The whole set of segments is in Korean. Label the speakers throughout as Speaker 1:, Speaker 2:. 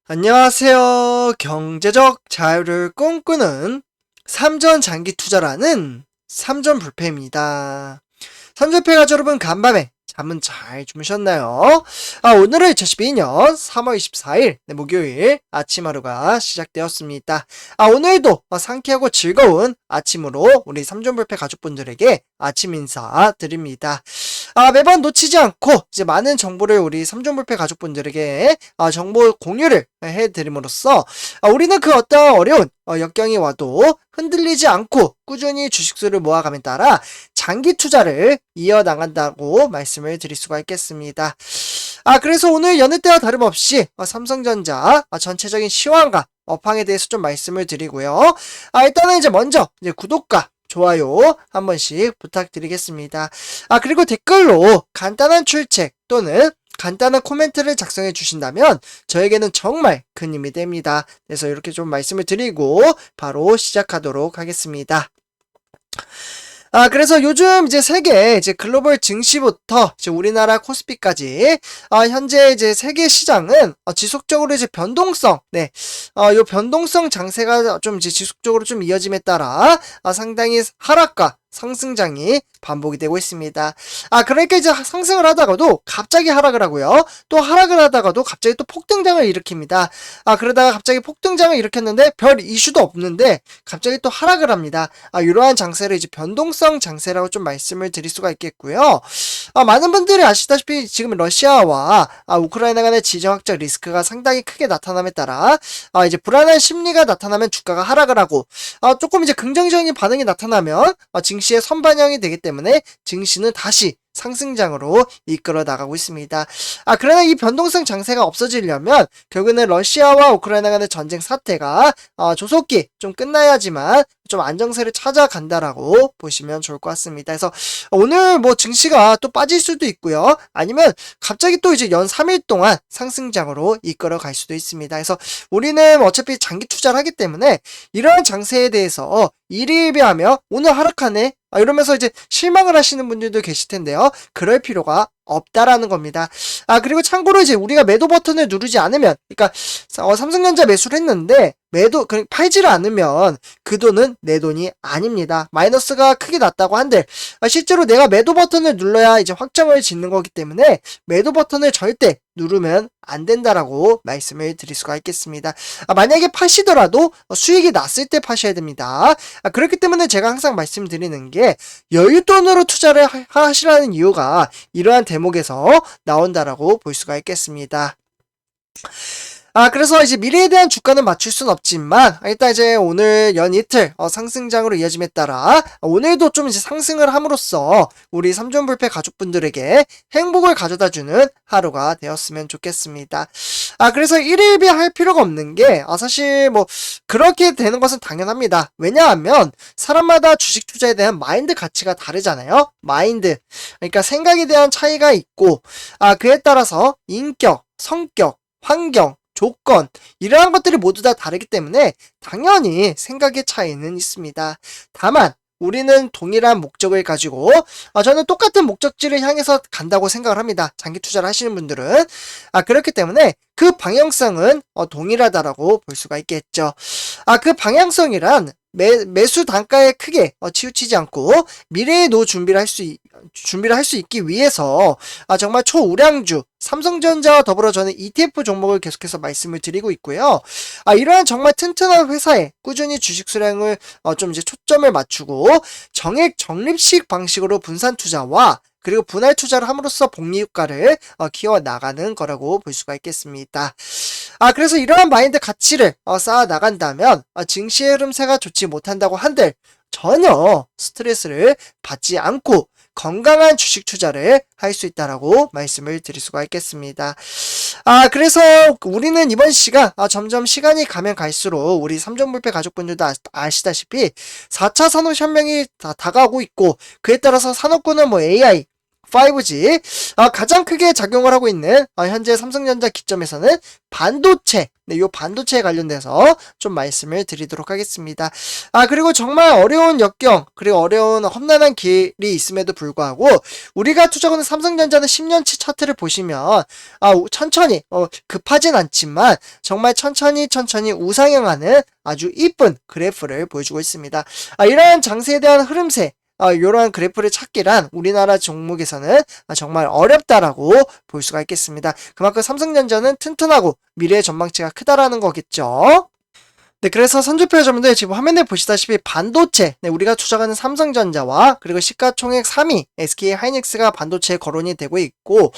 Speaker 1: 안녕하세요. 경제적 자유를 꿈꾸는 삼전 장기 투자라는 삼전불패입니다. 삼전패 가족 여러분 간밤에 잠은 잘 주무셨나요? 오늘은 2012년 3월 24일 목요일 아침 하루가 시작되었습니다. 오늘도 상쾌하고 즐거운 아침으로 우리 삼전불패 가족분들에게 아침 인사 드립니다. 매번 놓치지 않고 이제 많은 정보를 우리 삼존불패 가족분들에게 정보 공유를 해드림으로써 우리는 그 어떤 어려운 역경이 와도 흔들리지 않고 꾸준히 주식수를 모아감에 따라 장기 투자를 이어나간다고 말씀을 드릴 수가 있겠습니다. 그래서 오늘 여느 때와 다름없이 삼성전자 전체적인 시황과 업황에 대해서 좀 말씀을 드리고요. 일단은 이제 먼저 이제 구독과 좋아요 한 번씩 부탁드리겠습니다. 그리고 댓글로 간단한 출첵 또는 간단한 코멘트를 작성해 주신다면 저에게는 정말 큰 힘이 됩니다. 그래서 이렇게 좀 말씀을 드리고 바로 시작하도록 하겠습니다. 그래서 요즘 이제 세계 이제 글로벌 증시부터 이제 우리나라 코스피까지 현재 이제 세계 시장은 지속적으로 이제 변동성, 요 변동성 장세가 좀 이제 지속적으로 좀 이어짐에 따라 상당히 하락과 상승장이 반복이 되고 있습니다. 그러니까 이제 상승을 하다가도 갑자기 하락을 하고요. 또 하락을 하다가도 갑자기 또 폭등장을 일으킵니다. 그러다가 갑자기 폭등장을 일으켰는데 별 이슈도 없는데 갑자기 또 하락을 합니다. 이러한 장세를 이제 변동성 장세라고 좀 말씀을 드릴 수가 있겠고요. 많은 분들이 아시다시피 지금 러시아와 우크라이나 간의 지정학적 리스크가 상당히 크게 나타남에 따라 이제 불안한 심리가 나타나면 주가가 하락을 하고 조금 이제 긍정적인 반응이 나타나면 증시의 선반영이 되기 때문에 증시는 다시 상승장으로 이끌어 나가고 있습니다. 그러나 이 변동성 장세가 없어지려면 결국에는 러시아와 우크라이나 간의 전쟁 사태가 조속히 좀 끝나야지만 좀 안정세를 찾아간다라고 보시면 좋을 것 같습니다. 그래서 오늘 뭐 증시가 또 빠질 수도 있고요. 아니면 갑자기 또 이제 연 3일 동안 상승장으로 이끌어 갈 수도 있습니다. 그래서 우리는 어차피 장기 투자를 하기 때문에 이러한 장세에 대해서 일희일비하며 오늘 하락하네 이러면서 이제 실망을 하시는 분들도 계실 텐데요. 그럴 필요가 없다라는 겁니다. 그리고 참고로 이제 우리가 매도 버튼을 누르지 않으면, 그러니까 삼성전자 매수를 했는데 팔지를 않으면 그 돈은 내 돈이 아닙니다. 마이너스가 크게 났다고 한들 실제로 내가 매도 버튼을 눌러야 이제 확정을 짓는 거기 때문에 매도 버튼을 절대 누르면 안 된다라고 말씀을 드릴 수가 있겠습니다. 만약에 파시더라도 수익이 났을 때 파셔야 됩니다. 그렇기 때문에 제가 항상 말씀드리는 게 여윳돈으로 투자를 하시라는 이유가 이러한 대목에서 나온다라고 볼 수가 있겠습니다. 그래서 이제 미래에 대한 주가는 맞출 순 없지만 일단 이제 오늘 연 이틀 상승장으로 이어짐에 따라 오늘도 좀 이제 상승을 함으로써 우리 삼존불패 가족분들에게 행복을 가져다주는 하루가 되었으면 좋겠습니다. 그래서 일일비 할 필요가 없는 게 사실 뭐 그렇게 되는 것은 당연합니다. 왜냐하면 사람마다 주식 투자에 대한 마인드 가치가 다르잖아요. 마인드, 그러니까 생각에 대한 차이가 있고 그에 따라서 인격, 성격, 환경, 조건 이러한 것들이 모두 다 다르기 때문에 당연히 생각의 차이는 있습니다. 다만 우리는 동일한 목적을 가지고 저는 똑같은 목적지를 향해서 간다고 생각을 합니다. 장기 투자를 하시는 분들은 그렇기 때문에 그 방향성은 동일하다라고 볼 수가 있겠죠. 그 방향성이란 매수 단가에 크게 치우치지 않고 미래의 노 준비를 할 수 있기 위해서 정말 초우량주 삼성전자와 더불어 저는 ETF 종목을 계속해서 말씀을 드리고 있고요. 이러한 정말 튼튼한 회사에 꾸준히 주식 수량을 좀 이제 초점을 맞추고 정액 적립식 방식으로 분산 투자와 그리고 분할 투자를 함으로써 복리효과를 키워나가는 거라고 볼 수가 있겠습니다. 그래서 이러한 마인드 가치를 쌓아 나간다면 증시의 흐름세가 좋지 못한다고 한들 전혀 스트레스를 받지 않고 건강한 주식 투자를 할 수 있다라고 말씀을 드릴 수가 있겠습니다. 그래서 우리는 이번 시간 점점 시간이 가면 갈수록 우리 삼존불패 가족분들도 아시다시피 4차 산업혁명이 다가오고 있고 그에 따라서 산업군은 뭐 AI, 5G 가장 크게 작용을 하고 있는 현재 삼성전자 기점에서는 반도체, 네, 요 반도체에 관련돼서 좀 말씀을 드리도록 하겠습니다. 그리고 정말 어려운 역경, 그리고 어려운 험난한 길이 있음에도 불구하고 우리가 투자하는 삼성전자는 10년치 차트를 보시면 천천히 급하진 않지만 정말 천천히 우상향하는 아주 이쁜 그래프를 보여주고 있습니다. 이러한 장세에 대한 흐름세, 이러한 그래프를 찾기란 우리나라 종목에서는 정말 어렵다라고 볼 수가 있겠습니다. 그만큼 삼성전자는 튼튼하고 미래의 전망치가 크다라는 거겠죠. 네, 그래서 선주표 여러분들 지금 화면에 보시다시피 반도체, 네, 우리가 투자하는 삼성전자와 그리고 시가총액 3위 SK 하이닉스가 반도체에 거론이 되고 있고,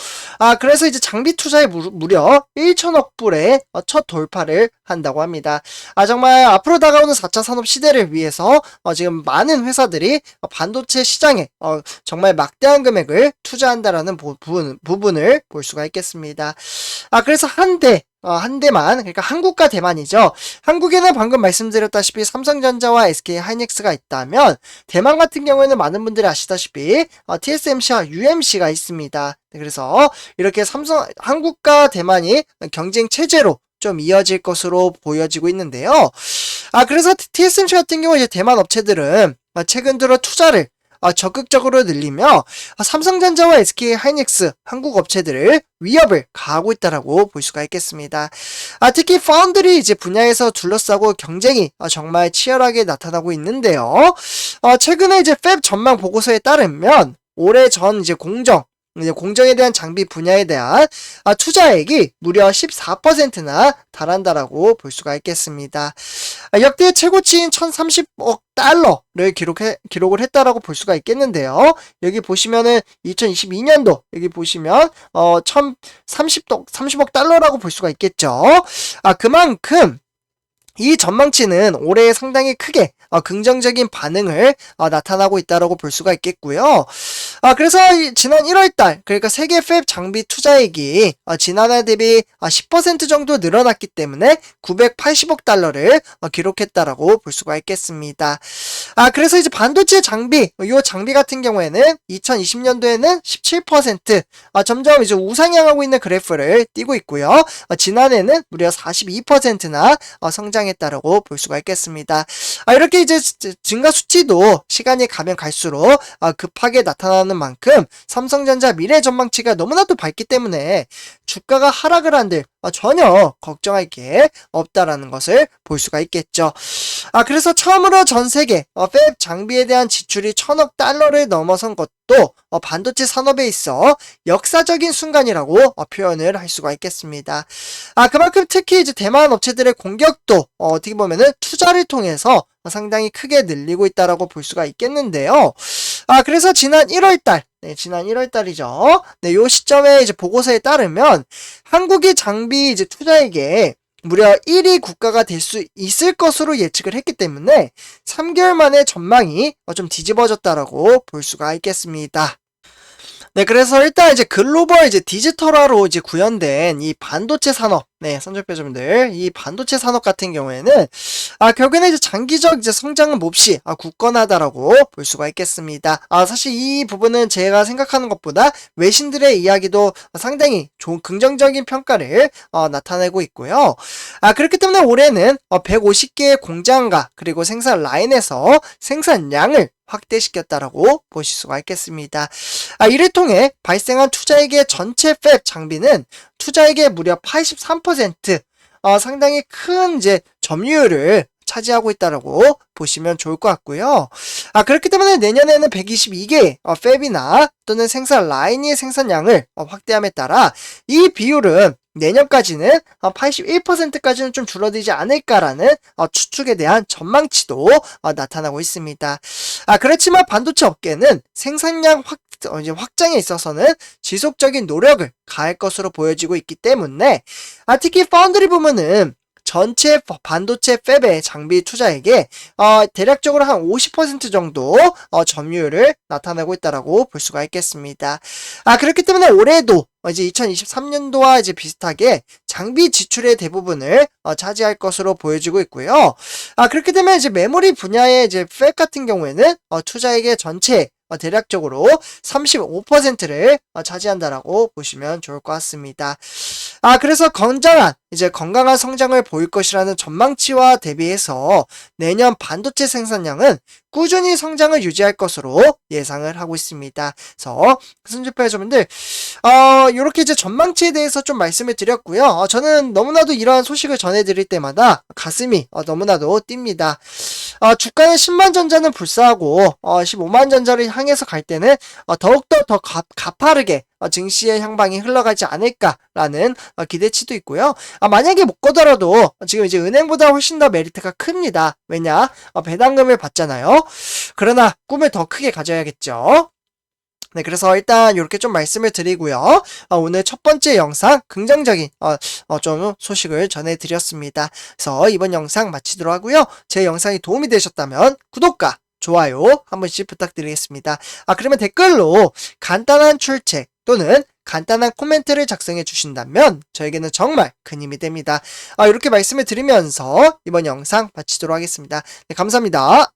Speaker 1: 그래서 이제 장비 투자에 무려 1천억 불의 첫 돌파를 한다고 합니다. 정말 앞으로 다가오는 4차 산업 시대를 위해서 지금 많은 회사들이 반도체 시장에 정말 막대한 금액을 투자한다라는 부분을 볼 수가 있겠습니다. 그래서 한 대만, 그러니까 한국과 대만이죠. 한국에는 방금 말씀드렸다시피 삼성전자와 SK 하이닉스가 있다면 대만 같은 경우에는 많은 분들이 아시다시피 TSMC와 UMC가 있습니다. 그래서 이렇게 한국과 대만이 경쟁 체제로 좀 이어질 것으로 보여지고 있는데요. 그래서 TSMC 같은 경우 이제 대만 업체들은 최근 들어 투자를 적극적으로 늘리며 삼성전자와 SK 하이닉스 한국 업체들을 위협을 가하고 있다라고 볼 수가 있겠습니다. 특히 파운드리 이제 분야에서 둘러싸고 경쟁이 정말 치열하게 나타나고 있는데요. 최근에 이제 팹 전망 보고서에 따르면 올해 전 이제 공정에 대한 장비 분야에 대한 투자액이 무려 14%나 달한다라고 볼 수가 있겠습니다. 역대 최고치인 1,030억 달러를 기록을 했다라고 볼 수가 있겠는데요. 여기 보시면은 2022년도 여기 보시면 1,030억 달러라고 볼 수가 있겠죠. 그만큼 이 전망치는 올해 상당히 크게 긍정적인 반응을 나타나고 있다라고 볼 수가 있겠고요. 그래서 지난 1월달, 그러니까 세계 팹 장비 투자액이 지난해 대비 10% 정도 늘어났기 때문에 980억 달러를 기록했다라고 볼 수가 있겠습니다. 그래서 이제 반도체 장비, 이 장비 같은 경우에는 2020년도에는 17% 점점 이제 우상향하고 있는 그래프를 띄고 있고요. 지난해는 무려 42%나 성장했다라고 볼 수가 있겠습니다. 이렇게 이제 증가 수치도 시간이 가면 갈수록 급하게 나타나는 만큼 삼성전자 미래 전망치가 너무나도 밝기 때문에 주가가 하락을 한들 전혀 걱정할 게 없다라는 것을 볼 수가 있겠죠. 그래서 처음으로 전 세계 팹 장비에 대한 지출이 1,000억 달러를 넘어선 것도 반도체 산업에 있어 역사적인 순간이라고 표현을 할 수가 있겠습니다. 그만큼 특히 이제 대만 업체들의 공격도 어떻게 보면은 투자를 통해서 상당히 크게 늘리고 있다라고 볼 수가 있겠는데요. 그래서 지난 1월달이죠. 네, 요 시점에 이제 보고서에 따르면 한국이 장비 이제 투자액에 무려 1위 국가가 될 수 있을 것으로 예측을 했기 때문에 3개월 만에 전망이 좀 뒤집어졌다라고 볼 수가 있겠습니다. 네, 그래서 일단 이제 글로벌 이제 디지털화로 이제 구현된 이 반도체 산업, 네, 선적표점들, 이 반도체 산업 같은 경우에는, 결국에는 이제 장기적 이제 성장은 몹시, 굳건하다라고 볼 수가 있겠습니다. 사실 이 부분은 제가 생각하는 것보다 외신들의 이야기도 상당히 좋은 긍정적인 평가를, 나타내고 있고요. 그렇기 때문에 올해는 150개의 공장과 그리고 생산 라인에서 생산량을 확대시켰다라고 보실 수가 있겠습니다. 이를 통해 발생한 투자액의 전체 팹 장비는 투자액의 무려 83%, 상당히 큰 이제 점유율을 차지하고 있다라고 보시면 좋을 것 같고요. 그렇기 때문에 내년에는 122개 팹이나 또는 생산 라인의 생산량을 확대함에 따라 이 비율은 내년까지는 81%까지는 좀 줄어들지 않을까라는 추측에 대한 전망치도 나타나고 있습니다. 그렇지만 반도체 업계는 생산량 확장에 있어서는 지속적인 노력을 가할 것으로 보여지고 있기 때문에 특히 파운드리 부문은 전체 반도체 팹의 장비 투자액에 대략적으로 한 50% 정도 점유율을 나타내고 있다라고 볼 수가 있겠습니다. 그렇기 때문에 올해도 이제 2023년도와 이제 비슷하게 장비 지출의 대부분을 차지할 것으로 보여지고 있고요. 그렇게 되면 이제 메모리 분야의 이제 팹 같은 경우에는 투자액의 전체 대략적으로 35%를 차지한다라고 보시면 좋을 것 같습니다. 그래서 건강한 성장을 보일 것이라는 전망치와 대비해서 내년 반도체 생산량은 꾸준히 성장을 유지할 것으로 예상을 하고 있습니다. 그래서 승주파 여러분들, 이렇게 이제 전망치에 대해서 좀 말씀을 드렸고요. 저는 너무나도 이러한 소식을 전해드릴 때마다 가슴이 너무나도 뜁니다. 주가는 10만 전자는 불사하고 15만 전자를 향해서 갈 때는 더욱더 더 가파르게 증시의 향방이 흘러가지 않을까라는 기대치도 있고요. 만약에 못 거더라도 지금 이제 은행보다 훨씬 더 메리트가 큽니다. 왜냐? 배당금을 받잖아요. 그러나 꿈을 더 크게 가져야겠죠. 네, 그래서 일단 이렇게 좀 말씀을 드리고요. 오늘 첫 번째 영상 긍정적인 좀 소식을 전해드렸습니다. 그래서 이번 영상 마치도록 하고요. 제 영상이 도움이 되셨다면 구독과 좋아요 한 번씩 부탁드리겠습니다. 그러면 댓글로 간단한 출첵 또는 간단한 코멘트를 작성해 주신다면 저에게는 정말 큰 힘이 됩니다. 이렇게 말씀을 드리면서 이번 영상 마치도록 하겠습니다. 네, 감사합니다.